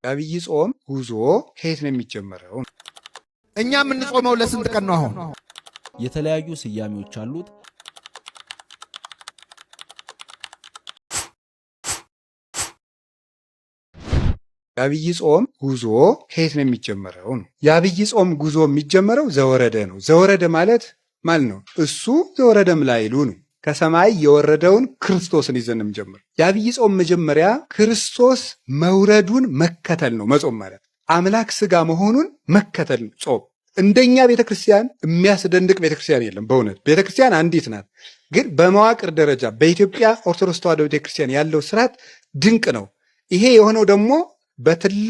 የአብይ ጾም ጉዞ ከየት ነው የሚጀመረው? እኛ የምንጾመው ለስንት ቀን ነው? አሁን የተለያዩ ስያሜዎች አሉት። የአብይ ጾም ጉዞ ከየት ነው የሚጀመረው? የአብይ ጾም ጉዞ የሚጀመረው ዘወረደ ነው። ዘወረደ ማለት ነው እሱ ዘወረደም ላይሉ ነው። ከሰማይ የወረደውን ክርስቶስን ይዘን የምንጀምር። የአብይ ጾም መጀመሪያ ክርስቶስ መውረዱን መከተል ነው። መጾም ማለት አምላክ ስጋ መሆኑን መከተል ነው። ጾም እንደኛ ቤተክርስቲያን የሚያስደንቅ ቤተክርስቲያን የለም። በእውነት ቤተክርስቲያን አንዲት ናት። ግን በመዋቅር ደረጃ በኢትዮጵያ ኦርቶዶክስ ተዋሕዶ ቤተክርስቲያን ያለው ስርዓት ድንቅ ነው። ይሄ የሆነው ደግሞ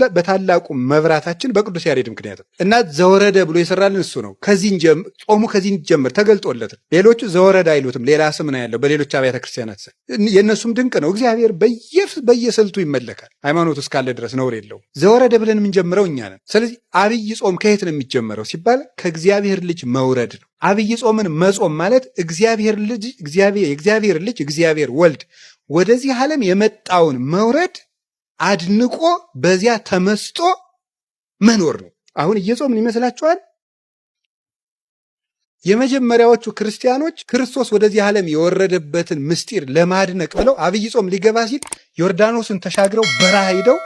በታላቁ መብራታችን በቅዱስ ያሬድ ምክንያት እና ዘወረደ ብሎ የሰራልን እሱ ነው። ጾሙ ከዚህ ጀምር ተገልጦለት። ሌሎቹ ዘወረደ አይሉትም፣ ሌላ ስም ነው ያለው በሌሎች አብያተ ክርስቲያናት። የእነሱም ድንቅ ነው። እግዚአብሔር በየስልቱ ይመለካል። ሃይማኖቱ እስካለ ድረስ ነውር የለውም። ዘወረደ ብለን የምንጀምረው እኛ ነን። ስለዚህ አብይ ጾም ከየት ነው የሚጀመረው ሲባል ከእግዚአብሔር ልጅ መውረድ ነው። አብይ ጾምን መጾም ማለት የእግዚአብሔር ልጅ እግዚአብሔር ወልድ ወደዚህ ዓለም የመጣውን መውረድ አድንቆ በዚያ ተመስጦ መኖር ነው። አሁን እየጾምን ይመስላችኋል? የመጀመሪያዎቹ ክርስቲያኖች ክርስቶስ ወደዚህ ዓለም የወረደበትን ምስጢር ለማድነቅ ብለው አብይ ጾም ሊገባ ሲል ዮርዳኖስን ተሻግረው በረሃ ሄደው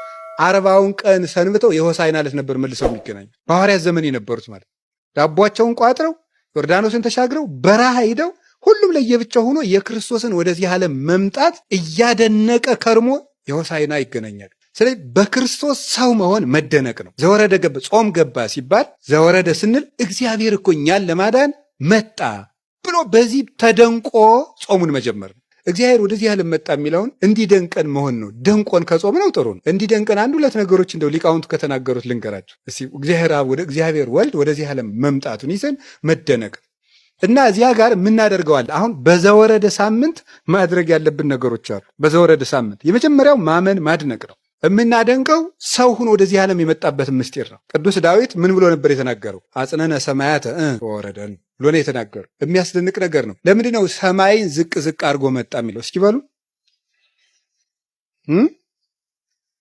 40ውን ቀን ሰንብተው የሆሳዕና ዕለት ነበር መልሰው የሚገናኙ። በሐዋርያት ዘመን የነበሩት ማለት ዳቧቸውን ቋጥረው ዮርዳኖስን ተሻግረው በረሃ ሄደው ሁሉም ለየብቻው ሆኖ የክርስቶስን ወደዚህ ዓለም መምጣት እያደነቀ ከርሞ የሆሳዕና ይገናኛል። ስለዚህ በክርስቶስ ሰው መሆን መደነቅ ነው። ዘወረደ ገባ፣ ጾም ገባ ሲባል ዘወረደ ስንል እግዚአብሔር እኮ እኛን ለማዳን መጣ ብሎ በዚህ ተደንቆ ጾሙን መጀመር ነው። እግዚአብሔር ወደዚህ ዓለም መጣ የሚለውን እንዲደንቀን መሆን ነው። ደንቆን ከጾም ነው ጥሩ ነው። እንዲደንቀን አንድ ሁለት ነገሮች እንደው ሊቃውንቱ ከተናገሩት ልንገራቸው እስቲ። እግዚአብሔር ወልድ ወደዚህ ዓለም መምጣቱን ይዘን መደነቅ እና እዚያ ጋር የምናደርገዋል። አሁን በዘወረደ ሳምንት ማድረግ ያለብን ነገሮች አሉ። በዘወረደ ሳምንት የመጀመሪያው ማመን ማድነቅ ነው። የምናደንቀው ሰው ሆኖ ወደዚህ ዓለም የመጣበትን ምስጢር ነው። ቅዱስ ዳዊት ምን ብሎ ነበር የተናገረው? አጽነነ ሰማያተ ወረደን ብሎ ነው የተናገረው። የሚያስደንቅ ነገር ነው። ለምንድን ነው ሰማይን ዝቅ ዝቅ አድርጎ መጣ የሚለው? እስኪ በሉ።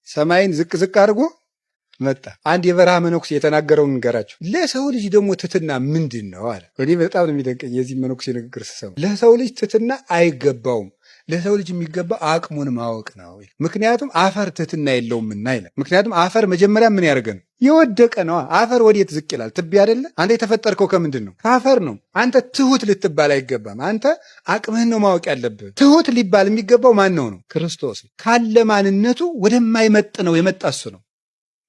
ሰማይን ዝቅ ዝቅ አድርጎ መጣ። አንድ የበረሃ መነኩሴ የተናገረውን ንገራቸው። ለሰው ልጅ ደግሞ ትትና ምንድን ነው አለ። እኔ በጣም ነው የሚደንቀኝ የዚህ መነኩሴ ንግግር ስሰማ። ለሰው ልጅ ትትና አይገባውም። ለሰው ልጅ የሚገባው አቅሙን ማወቅ ነው። ምክንያቱም አፈር ትትና የለውምና ይላል። ምክንያቱም አፈር መጀመሪያ ምን ያደርገ ነው? የወደቀ ነው። አፈር ወዴት ዝቅ ይላል? ትቢያ አይደለ? አንተ የተፈጠርከው ከምንድን ነው? ከአፈር ነው። አንተ ትሁት ልትባል አይገባም። አንተ አቅምህን ነው ማወቅ ያለብህ። ትሁት ሊባል የሚገባው ማን ነው? ክርስቶስ ካለ ማንነቱ ወደማይመጥነው የመጣ እሱ ነው።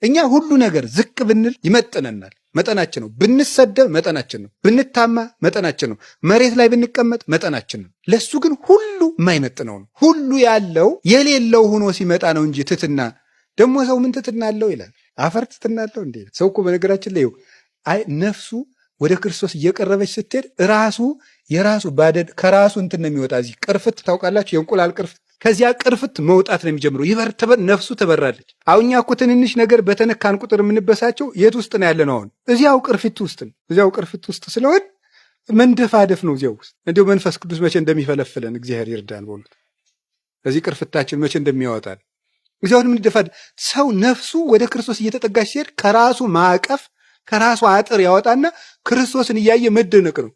እኛ ሁሉ ነገር ዝቅ ብንል ይመጥነናል፣ መጠናችን ነው። ብንሰደብ መጠናችን ነው። ብንታማ መጠናችን ነው። መሬት ላይ ብንቀመጥ መጠናችን ነው። ለሱ ግን ሁሉ የማይመጥነው ነው። ሁሉ ያለው የሌለው ሆኖ ሲመጣ ነው እንጂ ትትና ደግሞ ሰው ምን ትትና አለው ይላል። አፈር ትትና አለው እንዴ? ሰው እኮ በነገራችን ላይ ነፍሱ ወደ ክርስቶስ እየቀረበች ስትሄድ የራሱ ባደድ ከራሱ እንትን ነው የሚወጣ። እዚህ ቅርፍት ታውቃላችሁ? የእንቁላል ቅርፍት ከዚያ ቅርፍት መውጣት ነው የሚጀምረው። ነፍሱ ትበራለች። አሁን እኛ እኮ ትንንሽ ነገር በተነካን ቁጥር የምንበሳቸው የት ውስጥ ነው ያለ ነው? አሁን እዚያው ቅርፊት ውስጥ ነው። እዚያው ቅርፊት ውስጥ ስለሆን መንደፋደፍ ነው እዚያው ውስጥ። እንዲሁ መንፈስ ቅዱስ መቼ እንደሚፈለፍለን እግዚአብሔር ይርዳን። በእውነት እዚህ ቅርፍታችን መቼ እንደሚያወጣል እዚያው ምንደፋደፍ። ሰው ነፍሱ ወደ ክርስቶስ እየተጠጋች ሲሄድ ከራሱ ማዕቀፍ ከራሱ አጥር ያወጣና ክርስቶስን እያየ መደነቅ ነው።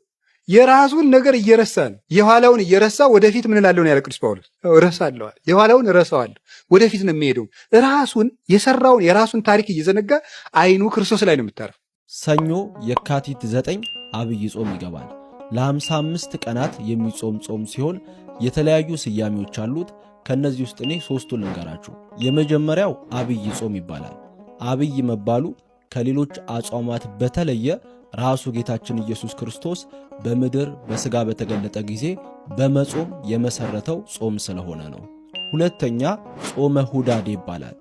የራሱን ነገር እየረሳ ነው። የኋላውን እየረሳ ወደፊት ምን እላለሁ ያለ ቅዱስ ጳውሎስ፣ እረሳለሁ። የኋላውን እረሳዋለሁ፣ ወደፊት ነው የሚሄደው። ራሱን የሰራውን የራሱን ታሪክ እየዘነጋ አይኑ ክርስቶስ ላይ ነው የምታረፍ። ሰኞ የካቲት 9 አብይ ጾም ይገባል። ለ55 ቀናት የሚጾም ጾም ሲሆን የተለያዩ ስያሜዎች አሉት። ከነዚህ ውስጥ እኔ 3ቱን ልንገራችሁ። የመጀመሪያው አብይ ጾም ይባላል። አብይ መባሉ ከሌሎች አጽዋማት በተለየ ራሱ ጌታችን ኢየሱስ ክርስቶስ በምድር በሥጋ በተገለጠ ጊዜ በመጾም የመሰረተው ጾም ስለሆነ ነው። ሁለተኛ ጾመ ሁዳድ ይባላል።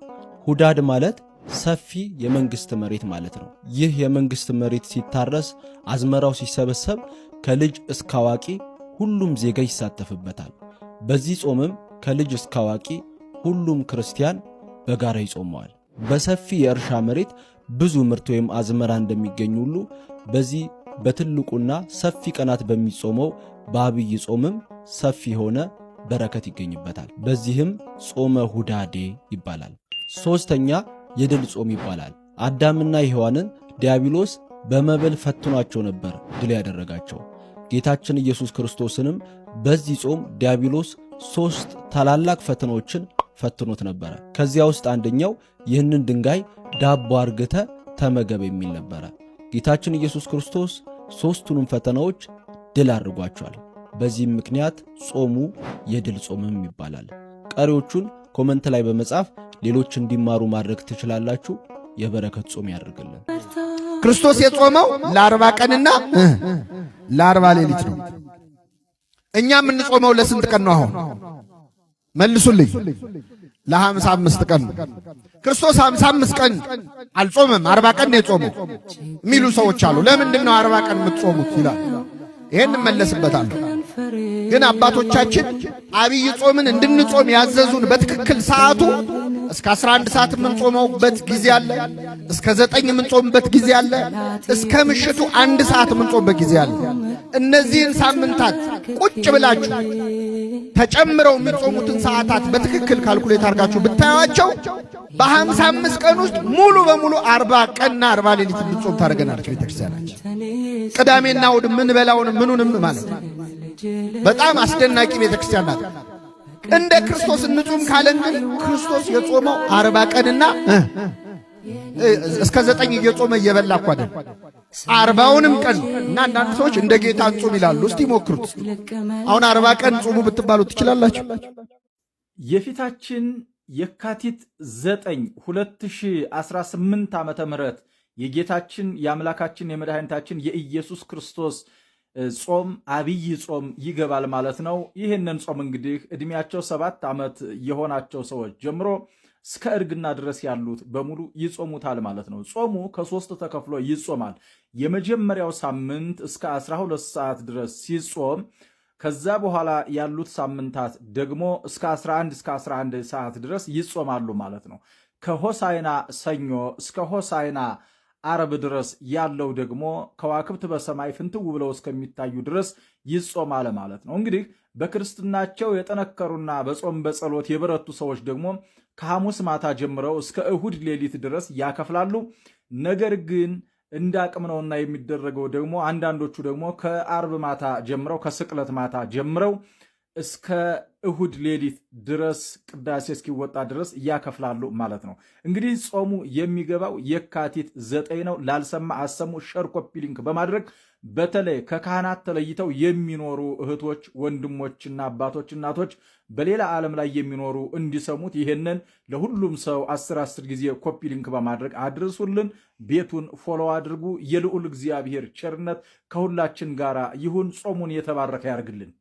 ሁዳድ ማለት ሰፊ የመንግስት መሬት ማለት ነው። ይህ የመንግስት መሬት ሲታረስ፣ አዝመራው ሲሰበሰብ ከልጅ እስከ አዋቂ ሁሉም ዜጋ ይሳተፍበታል። በዚህ ጾምም ከልጅ እስከ አዋቂ ሁሉም ክርስቲያን በጋራ ይጾመዋል። በሰፊ የእርሻ መሬት ብዙ ምርት ወይም አዝመራ እንደሚገኝ ሁሉ በዚህ በትልቁና ሰፊ ቀናት በሚጾመው በአብይ ጾምም ሰፊ የሆነ በረከት ይገኝበታል። በዚህም ጾመ ሁዳዴ ይባላል። ሶስተኛ የድል ጾም ይባላል። አዳምና ሔዋንን ዲያብሎስ በመብል ፈትኗቸው ነበር ድል ያደረጋቸው። ጌታችን ኢየሱስ ክርስቶስንም በዚህ ጾም ዲያብሎስ 3 ታላላቅ ፈተናዎችን ፈትኖት ነበረ። ከዚያ ውስጥ አንደኛው ይህንን ድንጋይ ዳቦ አርግተ ተመገብ የሚል ነበረ። ጌታችን ኢየሱስ ክርስቶስ 3ቱንም ፈተናዎች ድል አድርጓቸዋል። በዚህም ምክንያት ጾሙ የድል ጾምም ይባላል። ቀሪዎቹን ኮመንት ላይ በመጻፍ ሌሎች እንዲማሩ ማድረግ ትችላላችሁ። የበረከት ጾም ያድርግልን። ክርስቶስ የጾመው ለ40 ቀንና ለ40 ሌሊት ነው። እኛ የምንጾመው ለስንት ቀን ነው? አሁን መልሱልኝ። ለ55 ቀን። ክርስቶስ 55 ቀን አልጾመም፣ 40 ቀን ነው የጾመው የሚሉ ሰዎች አሉ። ለምንድን ነው 40 ቀን የምትጾሙት ይላል። ይሄን እንመለስበታለን። ግን አባቶቻችን አብይ ጾምን እንድንጾም ያዘዙን በትክክል ሰዓቱ እስከ 11 ሰዓት የምንጾመውበት ጊዜ አለ፣ እስከ 9 የምንጾምበት ጊዜ አለ፣ እስከ ምሽቱ 1 ሰዓት የምንጾምበት ጊዜ አለ። እነዚህን ሳምንታት ቁጭ ብላችሁ ተጨምረው የሚጾሙትን ሰዓታት በትክክል ካልኩሌት አድርጋችሁ ብታዩዋቸው በ55 ቀን ውስጥ ሙሉ በሙሉ 40 ቀንና 40 ሌሊት እንድንጾም ታደርገናለች ቤተክርስቲያናችን። ቅዳሜና እሑድ ምንበላውን ምኑንም ማለት ነው። በጣም አስደናቂ ቤተክርስቲያን ናት። እንደ ክርስቶስ እንጹም ካለን ግን ክርስቶስ የጾመው 40 ቀንና እስከ 9 እየጾመ እየበላ እኮ አይደል፣ 40ውንም ቀን እና አንዳንድ ሰዎች እንደ ጌታ እንጹም ይላሉ። እስቲ ሞክሩት። አሁን 40 ቀን ጾሙ ብትባሉ ትችላላችሁ? የፊታችን የካቲት 9 2018 ዓመተ ምህረት የጌታችን የአምላካችን የመድኃኒታችን የኢየሱስ ክርስቶስ ጾም አብይ ጾም ይገባል ማለት ነው። ይህንን ጾም እንግዲህ ዕድሜያቸው 7 ዓመት የሆናቸው ሰዎች ጀምሮ እስከ እርግና ድረስ ያሉት በሙሉ ይጾሙታል ማለት ነው። ጾሙ ከ3 ተከፍሎ ይጾማል። የመጀመሪያው ሳምንት እስከ 12 ሰዓት ድረስ ሲጾም፣ ከዛ በኋላ ያሉት ሳምንታት ደግሞ እስከ 11 ሰዓት ድረስ ይጾማሉ ማለት ነው። ከሆሳዕና ሰኞ እስከ ሆሳዕና ዓርብ ድረስ ያለው ደግሞ ከዋክብት በሰማይ ፍንትው ብለው እስከሚታዩ ድረስ ይጾማል ማለት ነው። እንግዲህ በክርስትናቸው የጠነከሩና በጾም በጸሎት የበረቱ ሰዎች ደግሞ ከሐሙስ ማታ ጀምረው እስከ እሁድ ሌሊት ድረስ ያከፍላሉ። ነገር ግን እንደ አቅም ነውና የሚደረገው ደግሞ አንዳንዶቹ ደግሞ ከዓርብ ማታ ጀምረው ከስቅለት ማታ ጀምረው እስከ እሁድ ሌሊት ድረስ ቅዳሴ እስኪወጣ ድረስ ያከፍላሉ ማለት ነው። እንግዲህ ጾሙ የሚገባው የካቲት 9 ነው። ላልሰማ አሰሙ። ሸር ኮፒ ሊንክ በማድረግ በተለይ ከካህናት ተለይተው የሚኖሩ እህቶች፣ ወንድሞችና አባቶች፣ እናቶች በሌላ ዓለም ላይ የሚኖሩ እንዲሰሙት ይህንን ለሁሉም ሰው 10 ጊዜ ኮፒ ሊንክ በማድረግ አድርሱልን። ቤቱን ፎሎ አድርጉ። የልዑል እግዚአብሔር ቸርነት ከሁላችን ጋር ይሁን። ጾሙን የተባረከ ያርግልን።